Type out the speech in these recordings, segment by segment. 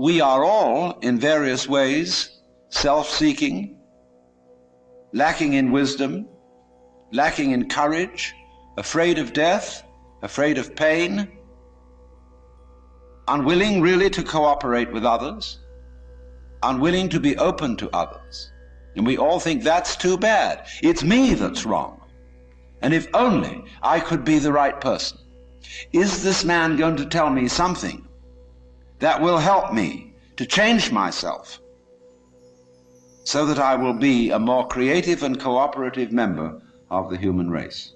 we are all, in various ways, self-seeking, lacking in wisdom, lacking in courage, afraid of death, afraid of pain, unwilling really to cooperate with others, unwilling to be open to others. And we all think that's too bad. It's me that's wrong. And if only I could be the right person. Is this man going to tell me something that will help me to change myself so that I will be a more creative and cooperative member of the human race?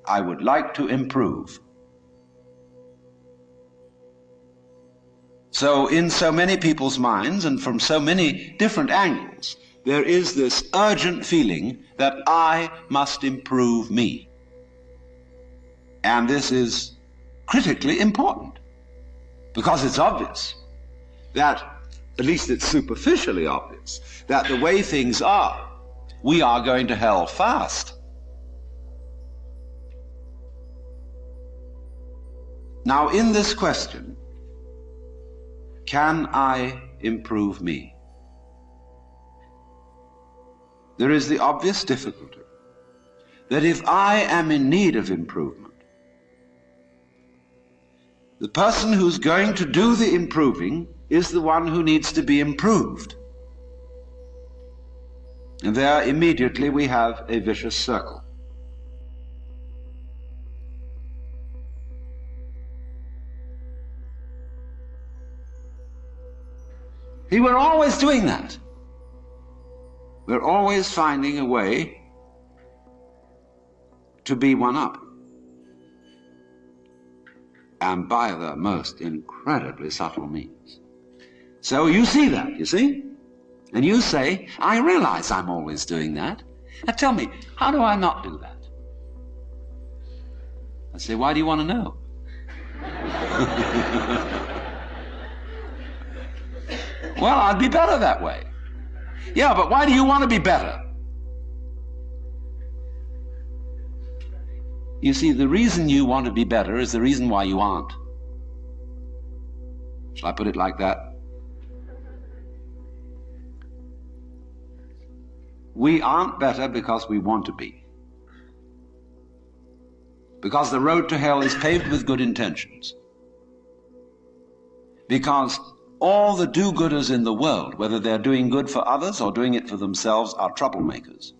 I would like to improve. So in so many people's minds and from so many different angles, there is this urgent feeling that I must improve me. And this is critically important because it's obvious that, at least it's superficially obvious, that the way things are, we are going to hell fast. Now, in this question, can I improve me? There is the obvious difficulty that if I am in need of improvement, the person who's going to do the improving is the one who needs to be improved. And there immediately we have a vicious circle. See, we're always doing that. We're always finding a way to be one up. And by the most incredibly subtle means. So you see that, you see? And you say, I realize I'm always doing that. Now tell me, how do I not do that? I say, why do you want to know? Well, I'd be better that way. Yeah, but why do you want to be better? You see, the reason you want to be better is the reason why you aren't. Shall I put it like that? We aren't better because we want to be. Because the road to hell is paved with good intentions. Because all the do-gooders in the world, whether they're doing good for others or doing it for themselves, are troublemakers.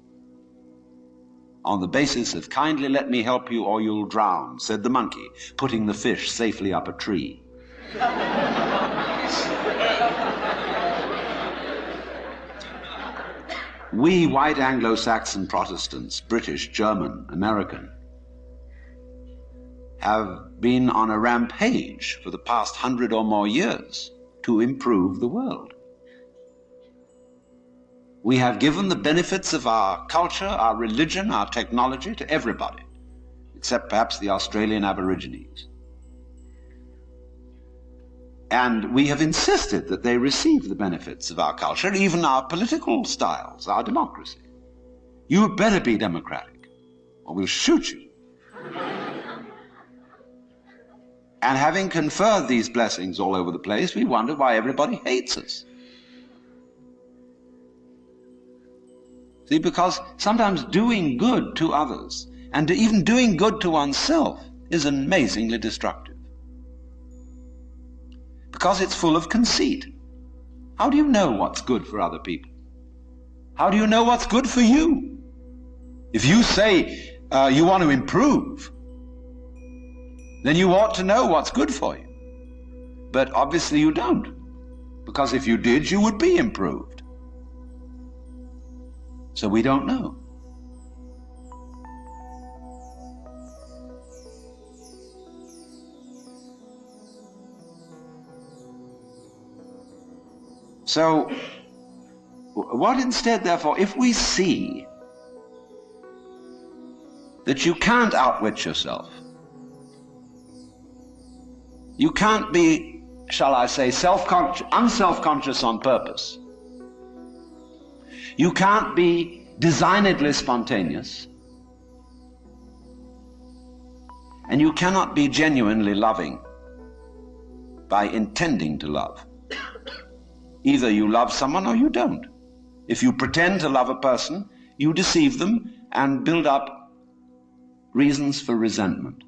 On the basis of kindly let me help you or you'll drown, said the monkey, putting the fish safely up a tree. We white Anglo-Saxon Protestants, British, German, American, have been on a rampage for the past 100 or more years to improve the world. We have given the benefits of our culture, our religion, our technology to everybody, except perhaps the Australian Aborigines. And we have insisted that they receive the benefits of our culture, even our political styles, our democracy. You had better be democratic, or we'll shoot you. And having conferred these blessings all over the place, we wonder why everybody hates us. See, because sometimes doing good to others, and even doing good to oneself, is amazingly destructive. Because it's full of conceit. How do you know what's good for other people? How do you know what's good for you? If you say you want to improve, then you ought to know what's good for you. But obviously you don't, because if you did, you would be improved. So we don't know. So what instead, therefore, if we see that you can't outwit yourself, you can't be, shall I say, unself-conscious on purpose. You can't be designedly spontaneous. And you cannot be genuinely loving by intending to love. Either you love someone or you don't. If you pretend to love a person, you deceive them and build up reasons for resentment.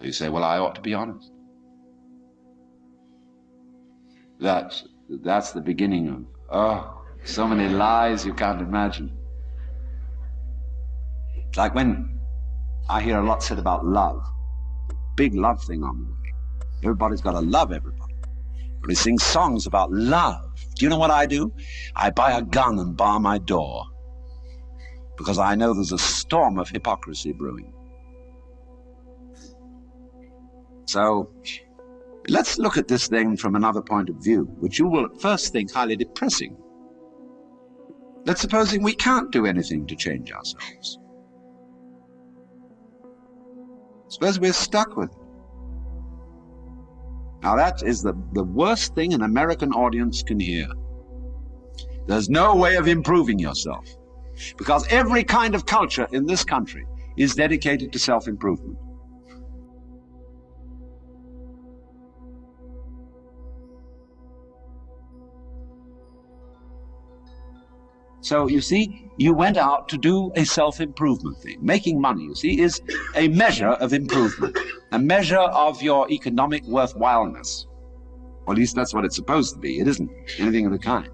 You say, well, I ought to be honest. That's the beginning of, so many lies you can't imagine. It's like when I hear a lot said about love, big love thing on the way. Everybody's got to love everybody. Everybody sings songs about love. Do you know what I do? I buy a gun and bar my door, because I know there's a storm of hypocrisy brewing. So let's look at this thing from another point of view, which you will at first think highly depressing. Let's supposing we can't do anything to change ourselves. Suppose we're stuck with it. Now that is the worst thing an American audience can hear. There's no way of improving yourself, because every kind of culture in this country is dedicated to self-improvement. So, you see, you went out to do a self-improvement thing. Making money, you see, is a measure of improvement, a measure of your economic worthwhileness. Or at least that's what it's supposed to be. It isn't anything of the kind.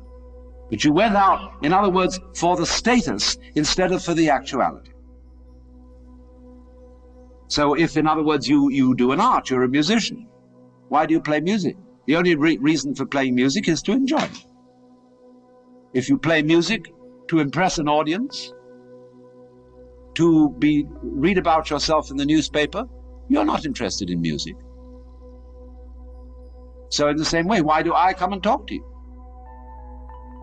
But you went out, in other words, for the status instead of for the actuality. So if, in other words, you do an art, you're a musician, why do you play music? The only reason for playing music is to enjoy it. If you play music to impress an audience, to read about yourself in the newspaper, you're not interested in music. So in the same way, why do I come and talk to you?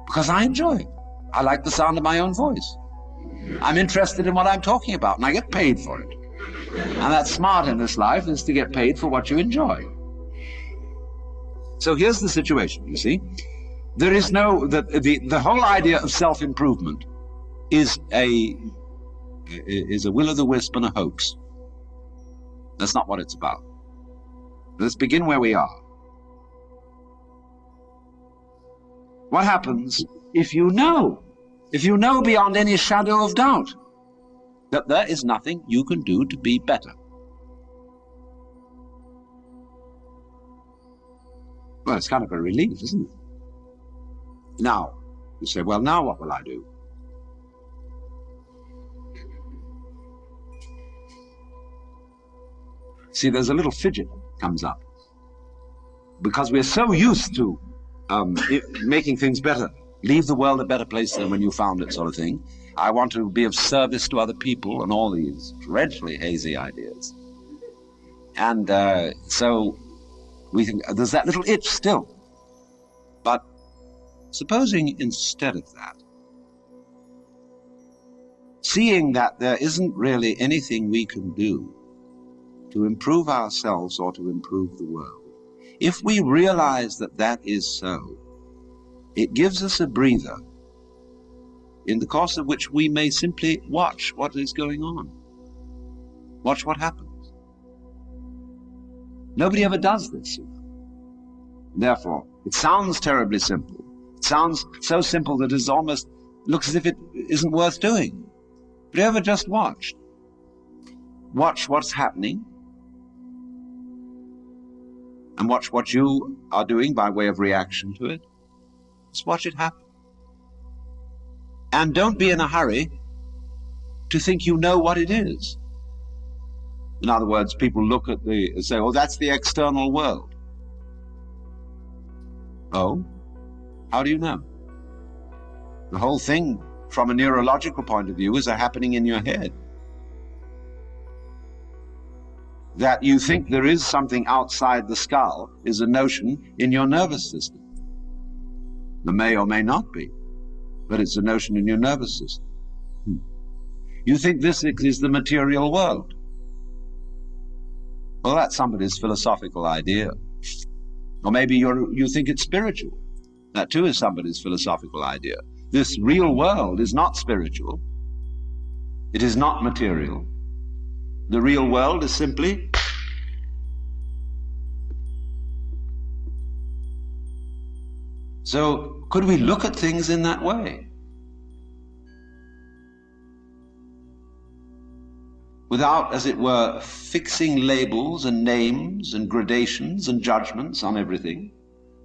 Because I enjoy it. I like the sound of my own voice. I'm interested in what I'm talking about, and I get paid for it. And that's smart in this life, is to get paid for what you enjoy. So here's the situation, you see. There is the whole idea of self-improvement is a will-o'-the-wisp and a hoax. That's not what it's about. Let's begin where we are. What happens if you know beyond any shadow of doubt that there is nothing you can do to be better? Well, it's kind of a relief, isn't it? Now, you say, well, now what will I do? See, there's a little fidget comes up. Because we're so used to making things better, leave the world a better place than when you found it, sort of thing. I want to be of service to other people, and all these dreadfully hazy ideas. And so we think there's that little itch still. But supposing instead of that, seeing that there isn't really anything we can do to improve ourselves or to improve the world, if we realize that that is so, it gives us a breather in the course of which we may simply watch what is going on. Watch what happens. Nobody ever does this. Therefore, it sounds terribly simple. It sounds so simple that it almost looks as if it isn't worth doing. But you ever just watched? Watch what's happening, and watch what you are doing by way of reaction to it. Just watch it happen. And don't be in a hurry to think you know what it is. In other words, people look at say, oh, that's the external world. Oh, how do you know? The whole thing, from a neurological point of view, is happening in your head. That you think there is something outside the skull is a notion in your nervous system. There may or may not be, but it's a notion in your nervous system. You think this is the material world. Well, that's somebody's philosophical idea. Or maybe you think it's spiritual. That too is somebody's philosophical idea. This real world is not spiritual. It is not material. The real world is simply So could we look at things in that way? Without, as it were, fixing labels and names and gradations and judgments on everything,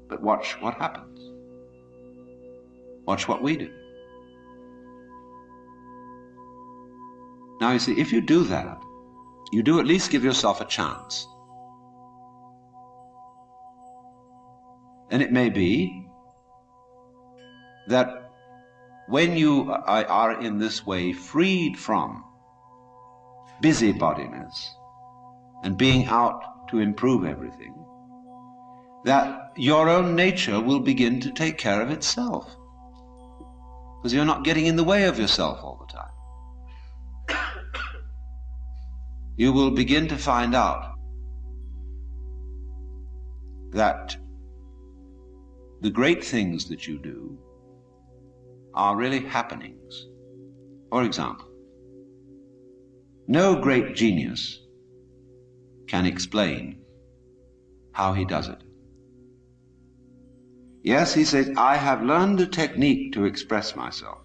but watch what happens. Watch what we do. Now you see, if you do that, you do at least give yourself a chance. And it may be that when you are in this way freed from busybodiness and being out to improve everything, that your own nature will begin to take care of itself, because you're not getting in the way of yourself all the time. You will begin to find out that the great things that you do are really happenings. For example, no great genius can explain how he does it. Yes, he says, I have learned a technique to express myself.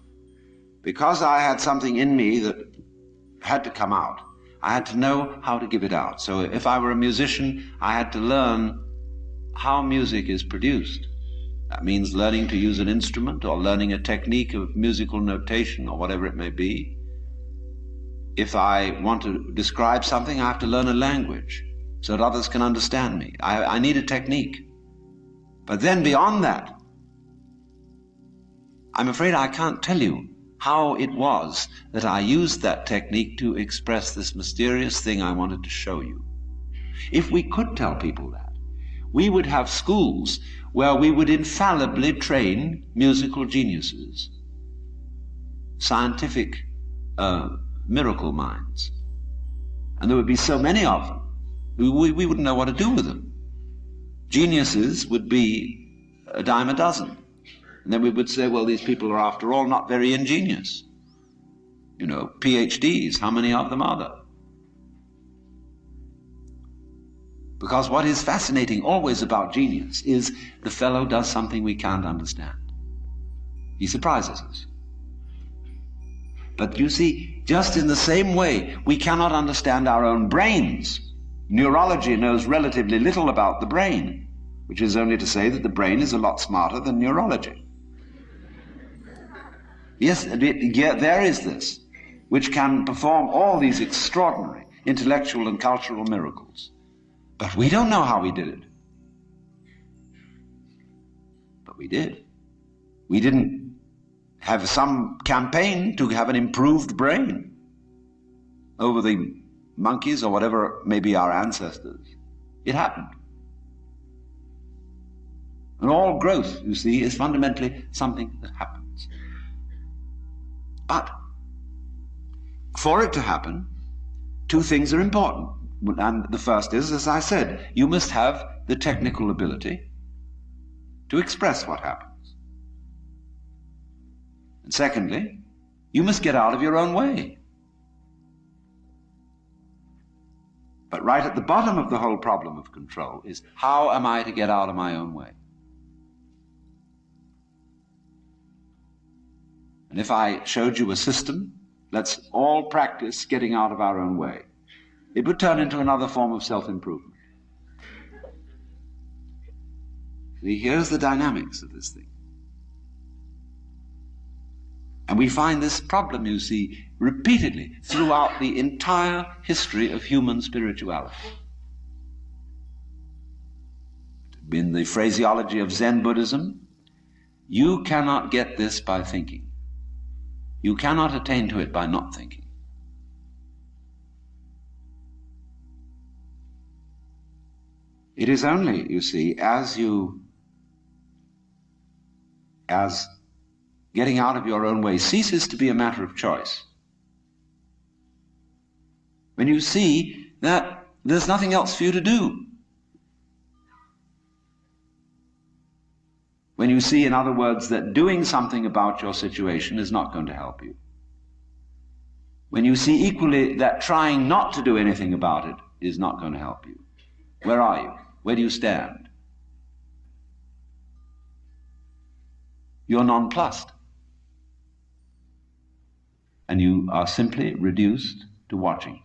Because I had something in me that had to come out, I had to know how to give it out. So if I were a musician, I had to learn how music is produced. That means learning to use an instrument or learning a technique of musical notation or whatever it may be. If I want to describe something, I have to learn a language so that others can understand me. I need a technique. But then beyond that, I'm afraid I can't tell you how it was that I used that technique to express this mysterious thing I wanted to show you. If we could tell people that, we would have schools where we would infallibly train musical geniuses, scientific miracle minds. And there would be so many of them, we wouldn't know what to do with them. Geniuses would be a dime a dozen. And then we would say, well, these people are after all not very ingenious. You know, PhDs, how many of them are there? Because what is fascinating always about genius is the fellow does something we can't understand. He surprises us. But you see, just in the same way, we cannot understand our own brains. Neurology knows relatively little about the brain, which is only to say that the brain is a lot smarter than neurology. Yes, there is this, which can perform all these extraordinary intellectual and cultural miracles. But we don't know how we did it. But we did. We didn't have some campaign to have an improved brain over the monkeys or whatever may be our ancestors. It happened. And all growth, you see, is fundamentally something that happens. But for it to happen, two things are important. And the first is, as I said, you must have the technical ability to express what happens. And secondly, you must get out of your own way. But right at the bottom of the whole problem of control is, how am I to get out of my own way? And if I showed you a system, let's all practice getting out of our own way, it would turn into another form of self-improvement. See, here's the dynamics of this thing. And we find this problem, you see, repeatedly throughout the entire history of human spirituality. In the phraseology of Zen Buddhism, you cannot get this by thinking. You cannot attain to it by not thinking. It is only, you see, as getting out of your own way ceases to be a matter of choice, when you see that there's nothing else for you to do. When you see, in other words, that doing something about your situation is not going to help you. When you see equally that trying not to do anything about it is not going to help you. Where are you? Where do you stand? you're nonplussed. And you are simply reduced to watching.